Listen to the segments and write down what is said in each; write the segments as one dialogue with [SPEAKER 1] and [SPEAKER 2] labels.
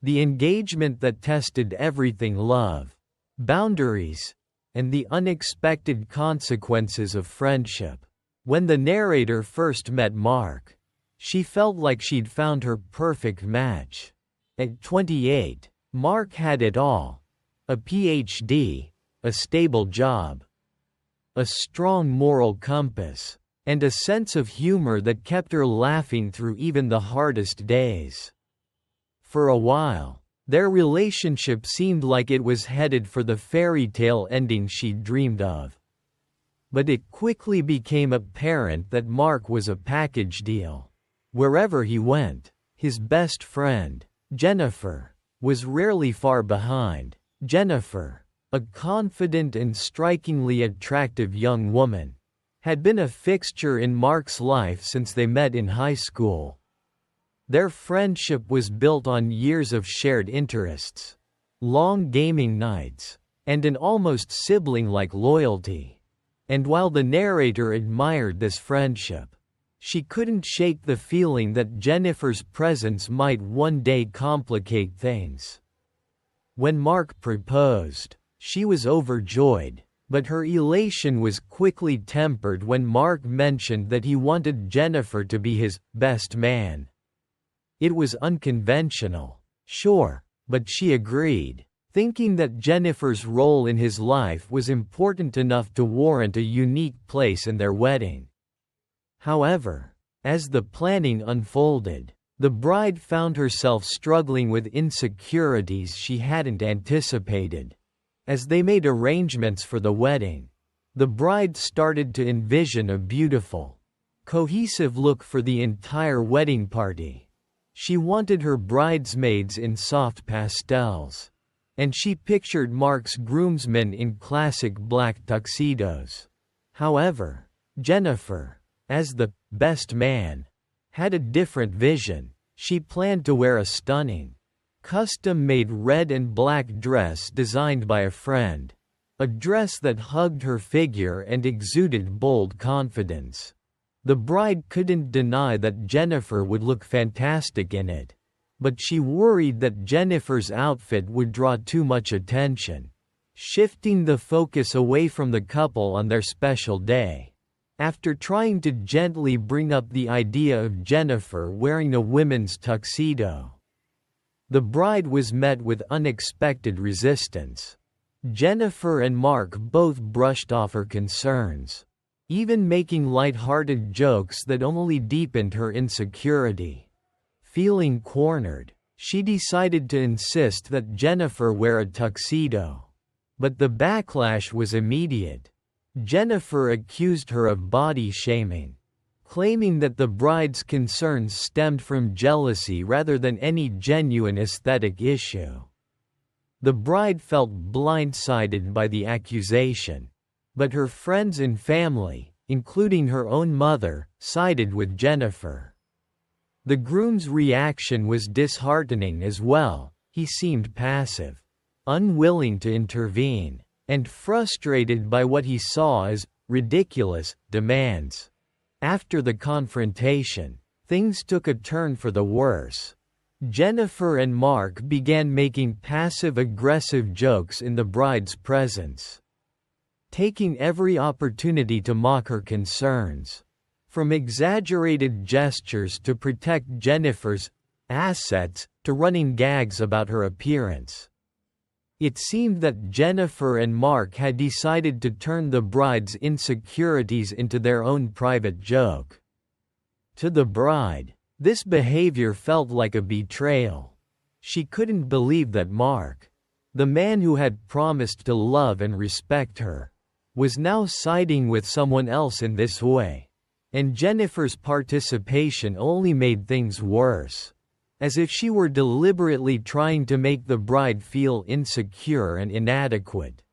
[SPEAKER 1] The engagement that tested everything: love, boundaries, and the unexpected consequences of friendship. When the narrator first met Mark, she felt like she'd found her perfect match. At 28, Mark had it all: a PhD, a stable job, a strong moral compass, and a sense of humor that kept her laughing through even the hardest days. For a while, their relationship seemed like it was headed for the fairy tale ending she'd dreamed of. But it quickly became apparent that Mark was a package deal. Wherever he went, his best friend, Jennifer, was rarely far behind. Jennifer, a confident and strikingly attractive young woman, had been a fixture in Mark's life since they met in high school. Their friendship was built on years of shared interests, long gaming nights, and an almost sibling-like loyalty. And while the narrator admired this friendship, she couldn't shake the feeling that Jennifer's presence might one day complicate things. When Mark proposed, she was overjoyed, but her elation was quickly tempered when Mark mentioned that he wanted Jennifer to be his best man. It was unconventional, sure, but she agreed, thinking that Jennifer's role in his life was important enough to warrant a unique place in their wedding. However, as the planning unfolded, the bride found herself struggling with insecurities she hadn't anticipated. As they made arrangements for the wedding, the bride started to envision a beautiful, cohesive look for the entire wedding party. She wanted her bridesmaids in soft pastels, and she pictured Mark's groomsmen in classic black tuxedos. However, Jennifer, as the best man, had a different vision. She planned to wear a stunning, custom-made red and black dress designed by a friend, a dress that hugged her figure and exuded bold confidence. The bride couldn't deny that Jennifer would look fantastic in it, but she worried that Jennifer's outfit would draw too much attention, shifting the focus away from the couple on their special day. After trying to gently bring up the idea of Jennifer wearing a women's tuxedo, the bride was met with unexpected resistance. Jennifer and Mark both brushed off her concerns, even making light-hearted jokes that only deepened her insecurity. Feeling cornered, she decided to insist that Jennifer wear a tuxedo. But the backlash was immediate. Jennifer accused her of body shaming, claiming that the bride's concerns stemmed from jealousy rather than any genuine aesthetic issue. The bride felt blindsided by the accusation, but her friends and family, including her own mother, sided with Jennifer. The groom's reaction was disheartening as well. He seemed passive, unwilling to intervene, and frustrated by what he saw as ridiculous demands. After the confrontation, things took a turn for the worse. Jennifer and Mark began making passive-aggressive jokes in the bride's presence, taking every opportunity to mock her concerns. From exaggerated gestures to protect Jennifer's assets, to running gags about her appearance. It seemed that Jennifer and Mark had decided to turn the bride's insecurities into their own private joke. To the bride, this behavior felt like a betrayal. She couldn't believe that Mark, the man who had promised to love and respect her, was now siding with someone else in this way. And Jennifer's participation only made things worse, as if she were deliberately trying to make the bride feel insecure and inadequate.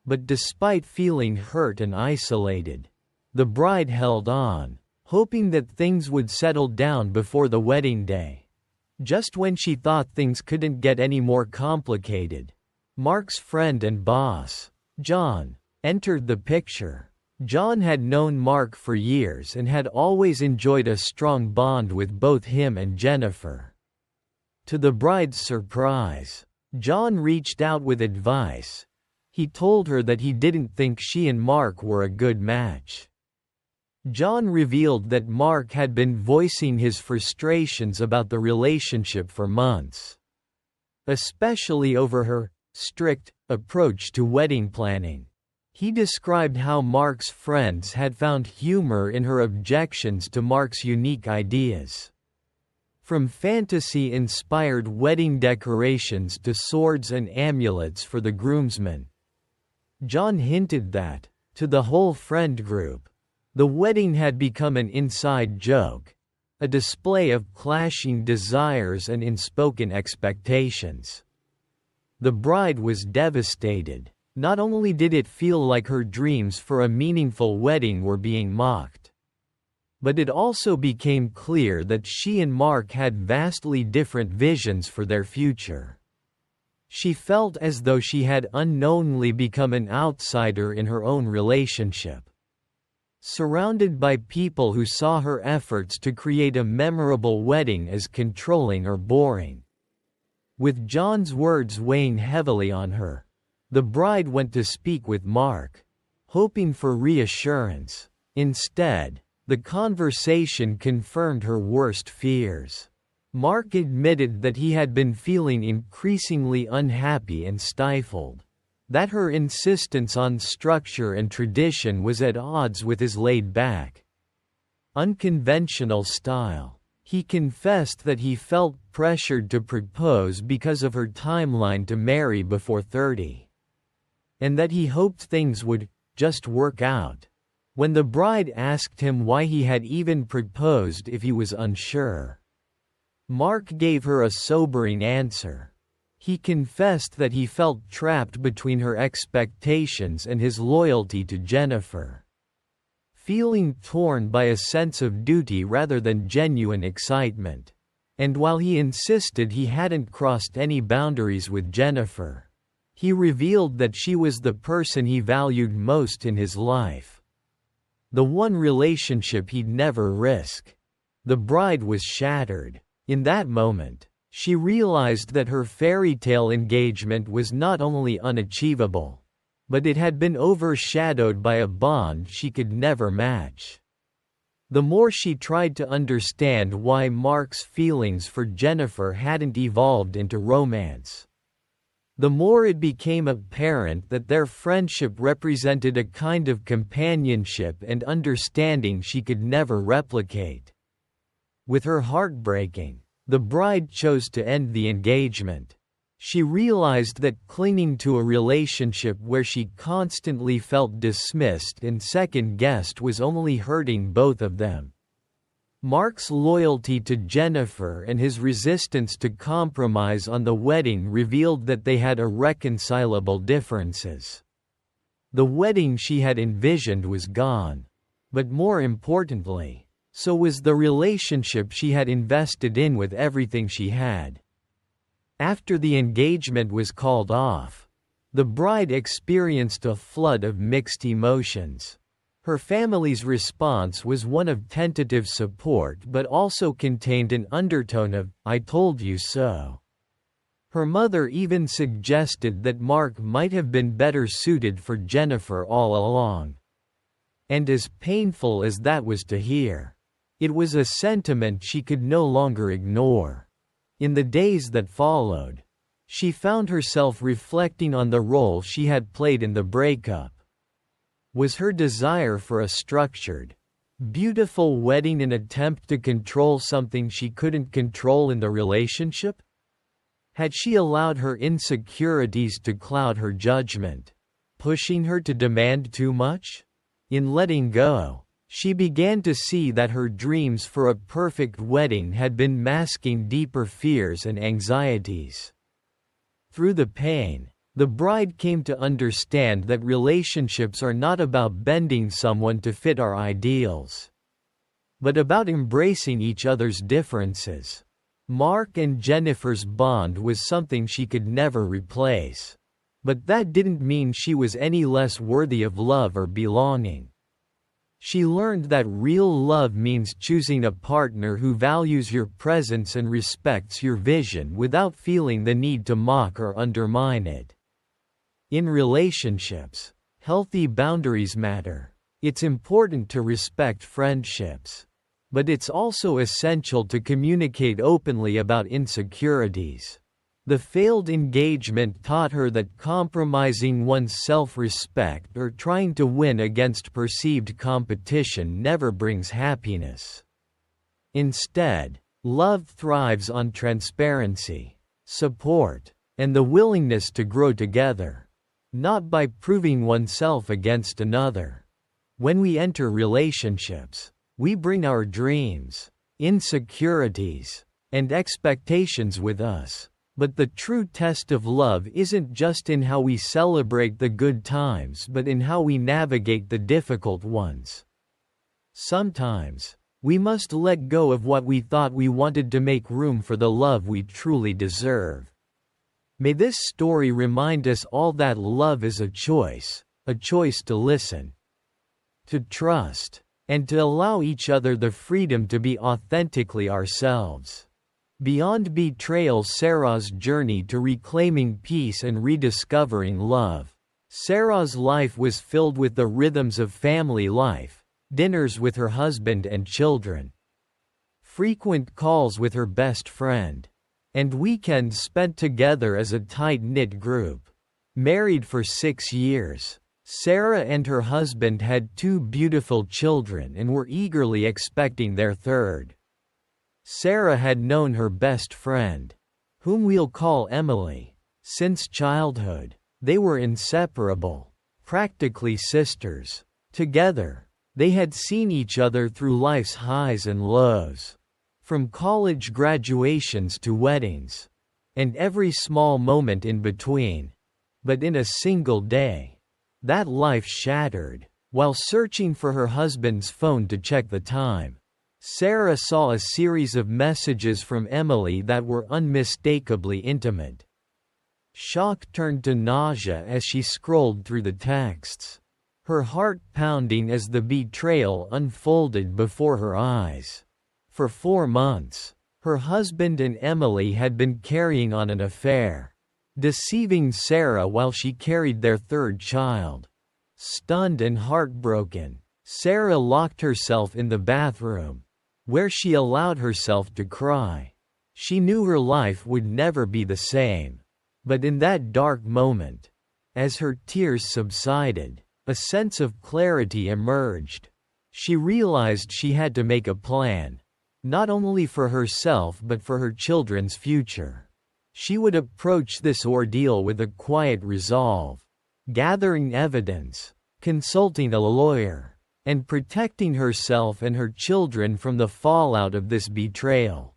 [SPEAKER 1] But despite feeling hurt and isolated, the bride held on, hoping that things would settle down before the wedding day. Just when she thought things couldn't get any more complicated, Mark's friend and boss, John, entered the picture. John had known Mark for years and had always enjoyed a strong bond with both him and Jennifer. To the bride's surprise, John reached out with advice. He told her that he didn't think she and Mark were a good match. John revealed that Mark had been voicing his frustrations about the relationship for months, especially over her strict approach to wedding planning. He described how Mark's friends had found humor in her objections to Mark's unique ideas. From fantasy-inspired wedding decorations to swords and amulets for the groomsmen. John hinted that, to the whole friend group, the wedding had become an inside joke, a display of clashing desires and unspoken expectations. The bride was devastated. Not only did it feel like her dreams for a meaningful wedding were being mocked, but it also became clear that she and Mark had vastly different visions for their future. She felt as though she had unknowingly become an outsider in her own relationship. Surrounded by people who saw her efforts to create a memorable wedding as controlling or boring. With John's words weighing heavily on her, the bride went to speak with Mark, hoping for reassurance. Instead, the conversation confirmed her worst fears. Mark admitted that he had been feeling increasingly unhappy and stifled, that her insistence on structure and tradition was at odds with his laid-back, unconventional style. He confessed that he felt pressured to propose because of her timeline to marry before 30. And that he hoped things would just work out. When the bride asked him why he had even proposed if he was unsure, Mark gave her a sobering answer. He confessed that he felt trapped between her expectations and his loyalty to Jennifer, feeling torn by a sense of duty rather than genuine excitement. And while he insisted he hadn't crossed any boundaries with Jennifer, he revealed that she was the person he valued most in his life. The one relationship he'd never risk. The bride was shattered. In that moment, she realized that her fairy tale engagement was not only unachievable, but it had been overshadowed by a bond she could never match. The more she tried to understand why Mark's feelings for Jennifer hadn't evolved into romance, the more it became apparent that their friendship represented a kind of companionship and understanding she could never replicate. With her heart breaking, the bride chose to end the engagement. She realized that clinging to a relationship where she constantly felt dismissed and second-guessed was only hurting both of them. Mark's loyalty to Jennifer and his resistance to compromise on the wedding revealed that they had irreconcilable differences. The wedding she had envisioned was gone. But more importantly, so was the relationship she had invested in with everything she had. After the engagement was called off, the bride experienced a flood of mixed emotions. Her family's response was one of tentative support but also contained an undertone of, "I told you so." Her mother even suggested that Mark might have been better suited for Jennifer all along. And as painful as that was to hear, it was a sentiment she could no longer ignore. In the days that followed, she found herself reflecting on the role she had played in the breakup. Was her desire for a structured, beautiful wedding an attempt to control something she couldn't control in the relationship? Had she allowed her insecurities to cloud her judgment, pushing her to demand too much? In letting go, she began to see that her dreams for a perfect wedding had been masking deeper fears and anxieties. Through the pain, the bride came to understand that relationships are not about bending someone to fit our ideals, but about embracing each other's differences. Mark and Jennifer's bond was something she could never replace, but that didn't mean she was any less worthy of love or belonging. She learned that real love means choosing a partner who values your presence and respects your vision without feeling the need to mock or undermine it. In relationships, healthy boundaries matter. It's important to respect friendships. But it's also essential to communicate openly about insecurities. The failed engagement taught her that compromising one's self-respect or trying to win against perceived competition never brings happiness. Instead, love thrives on transparency, support, and the willingness to grow together, not by proving oneself against another. When we enter relationships, we bring our dreams, insecurities, and expectations with us. But the true test of love isn't just in how we celebrate the good times but in how we navigate the difficult ones. Sometimes, we must let go of what we thought we wanted to make room for the love we truly deserve. May this story remind us all that love is a choice to listen, to trust, and to allow each other the freedom to be authentically ourselves. Beyond betrayal, Sarah's journey to reclaiming peace and rediscovering love. Sarah's life was filled with the rhythms of family life, dinners with her husband and children, frequent calls with her best friend, and weekends spent together as a tight-knit group. Married for 6 years, Sarah and her husband had 2 beautiful children and were eagerly expecting their third. Sarah had known her best friend, whom we'll call Emily, since childhood. They were inseparable, practically sisters. Together, they had seen each other through life's highs and lows, from college graduations to weddings, and every small moment in between. But in a single day, that life shattered. While searching for her husband's phone to check the time, Sarah saw a series of messages from Emily that were unmistakably intimate. Shock turned to nausea as she scrolled through the texts, her heart pounding as the betrayal unfolded before her eyes. For 4 months, her husband and Emily had been carrying on an affair, deceiving Sarah while she carried their third child. Stunned and heartbroken, Sarah locked herself in the bathroom, where she allowed herself to cry. She knew her life would never be the same. But in that dark moment, as her tears subsided, a sense of clarity emerged. She realized she had to make a plan, not only for herself but for her children's future. She would approach this ordeal with a quiet resolve, gathering evidence, consulting a lawyer, and protecting herself and her children from the fallout of this betrayal.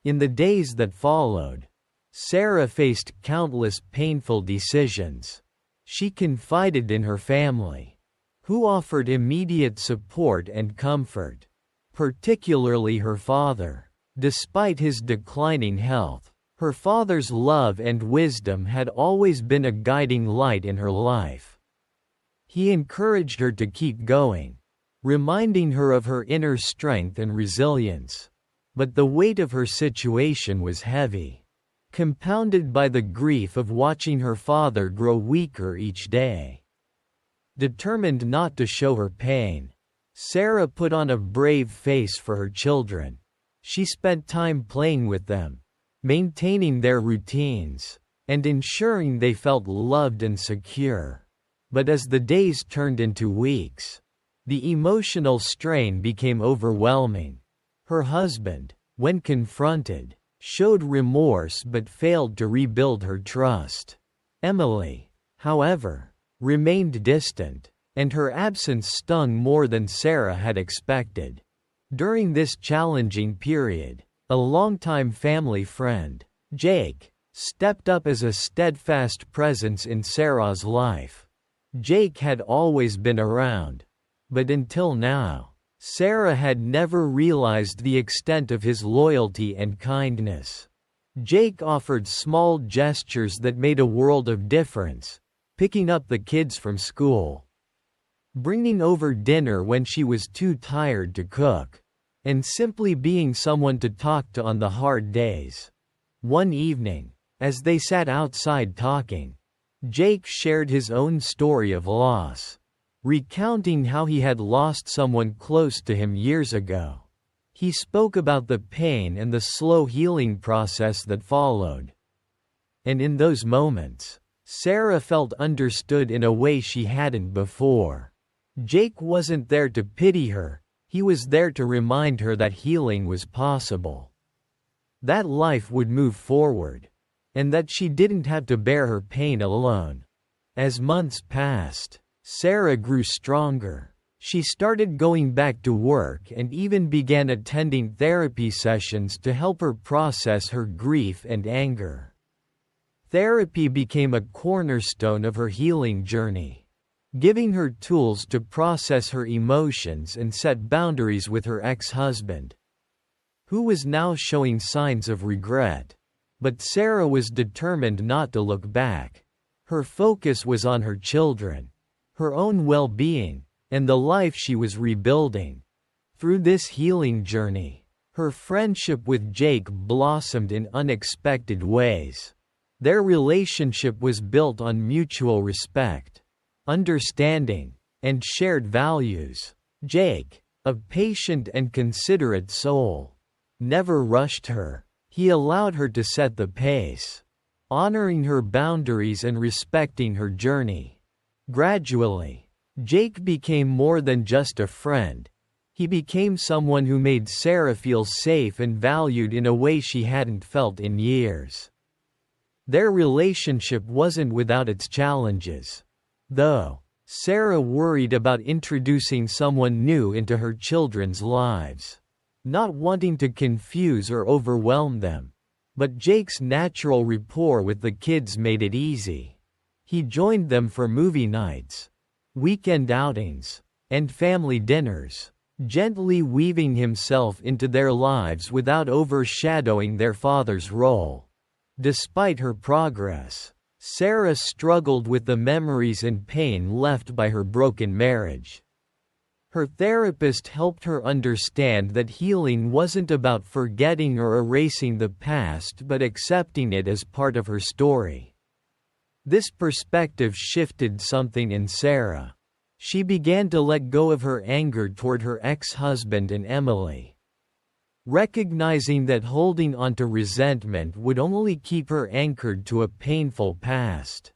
[SPEAKER 1] In the days that followed, Sarah faced countless painful decisions. She confided in her family, who offered immediate support and comfort, particularly her father. Despite his declining health, her father's love and wisdom had always been a guiding light in her life. He encouraged her to keep going, reminding her of her inner strength and resilience. But the weight of her situation was heavy, compounded by the grief of watching her father grow weaker each day. Determined not to show her pain, Sarah put on a brave face for her children. She spent time playing with them, maintaining their routines, and ensuring they felt loved and secure. But as the days turned into weeks, the emotional strain became overwhelming. Her husband, when confronted, showed remorse but failed to rebuild her trust. Emily, however, remained distant, and her absence stung more than Sarah had expected. During this challenging period, a longtime family friend, Jake, stepped up as a steadfast presence in Sarah's life. Jake had always been around, but until now, Sarah had never realized the extent of his loyalty and kindness. Jake offered small gestures that made a world of difference, picking up the kids from school, bringing over dinner when she was too tired to cook, and simply being someone to talk to on the hard days. One evening, as they sat outside talking, Jake shared his own story of loss, recounting how he had lost someone close to him years ago. He spoke about the pain and the slow healing process that followed. And in those moments, Sarah felt understood in a way she hadn't before. Jake wasn't there to pity her, he was there to remind her that healing was possible. That life would move forward, and that she didn't have to bear her pain alone. As months passed, Sarah grew stronger. She started going back to work and even began attending therapy sessions to help her process her grief and anger. Therapy became a cornerstone of her healing journey, giving her tools to process her emotions and set boundaries with her ex-husband, who was now showing signs of regret. But Sarah was determined not to look back. Her focus was on her children, her own well-being, and the life she was rebuilding. Through this healing journey, her friendship with Jake blossomed in unexpected ways. Their relationship was built on mutual respect, understanding, and shared values. Jake, a patient and considerate soul, never rushed her. He allowed her to set the pace, honoring her boundaries and respecting her journey. Gradually, Jake became more than just a friend. He became someone who made Sarah feel safe and valued in a way she hadn't felt in years. Their relationship wasn't without its challenges, though. Sarah worried about introducing someone new into her children's lives, not wanting to confuse or overwhelm them. But Jake's natural rapport with the kids made it easy. He joined them for movie nights, weekend outings, and family dinners, gently weaving himself into their lives without overshadowing their father's role. Despite her progress, Sarah struggled with the memories and pain left by her broken marriage. Her therapist helped her understand that healing wasn't about forgetting or erasing the past but accepting it as part of her story. This perspective shifted something in Sarah. She began to let go of her anger toward her ex-husband and Emily, recognizing that holding onto resentment would only keep her anchored to a painful past.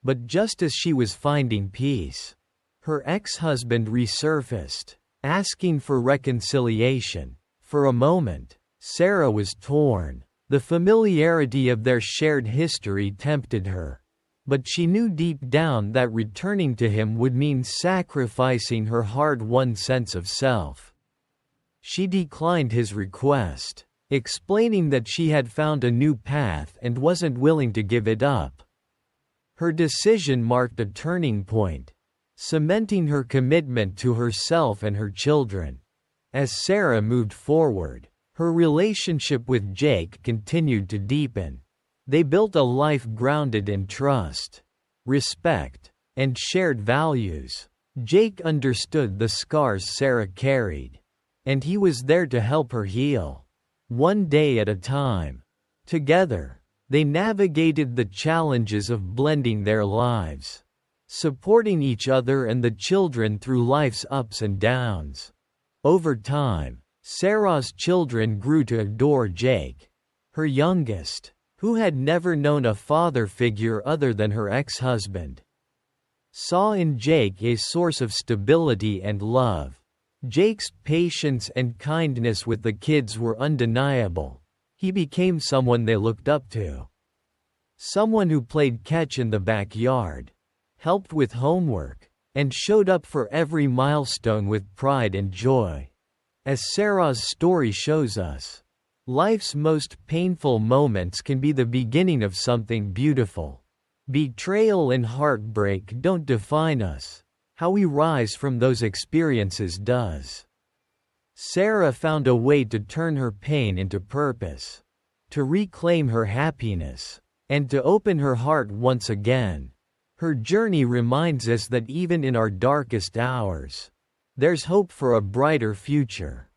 [SPEAKER 1] But just as she was finding peace, her ex-husband resurfaced, asking for reconciliation. For a moment, Sarah was torn. The familiarity of their shared history tempted her, but she knew deep down that returning to him would mean sacrificing her hard-won sense of self. She declined his request, explaining that she had found a new path and wasn't willing to give it up. Her decision marked a turning point, cementing her commitment to herself and her children. As Sarah moved forward, her relationship with Jake continued to deepen. They built a life grounded in trust, respect, and shared values. Jake understood the scars Sarah carried, and he was there to help her heal, one day at a time. Together, they navigated the challenges of blending their lives, supporting each other and the children through life's ups and downs. Over time, Sarah's children grew to adore Jake, her youngest, who had never known a father figure other than her ex-husband, saw in Jake a source of stability and love. Jake's patience and kindness with the kids were undeniable. He became someone they looked up to. Someone who played catch in the backyard, helped with homework, and showed up for every milestone with pride and joy. As Sarah's story shows us, life's most painful moments can be the beginning of something beautiful. Betrayal and heartbreak don't define us. How we rise from those experiences does. Sarah found a way to turn her pain into purpose, to reclaim her happiness, and to open her heart once again. Her journey reminds us that even in our darkest hours, there's hope for a brighter future.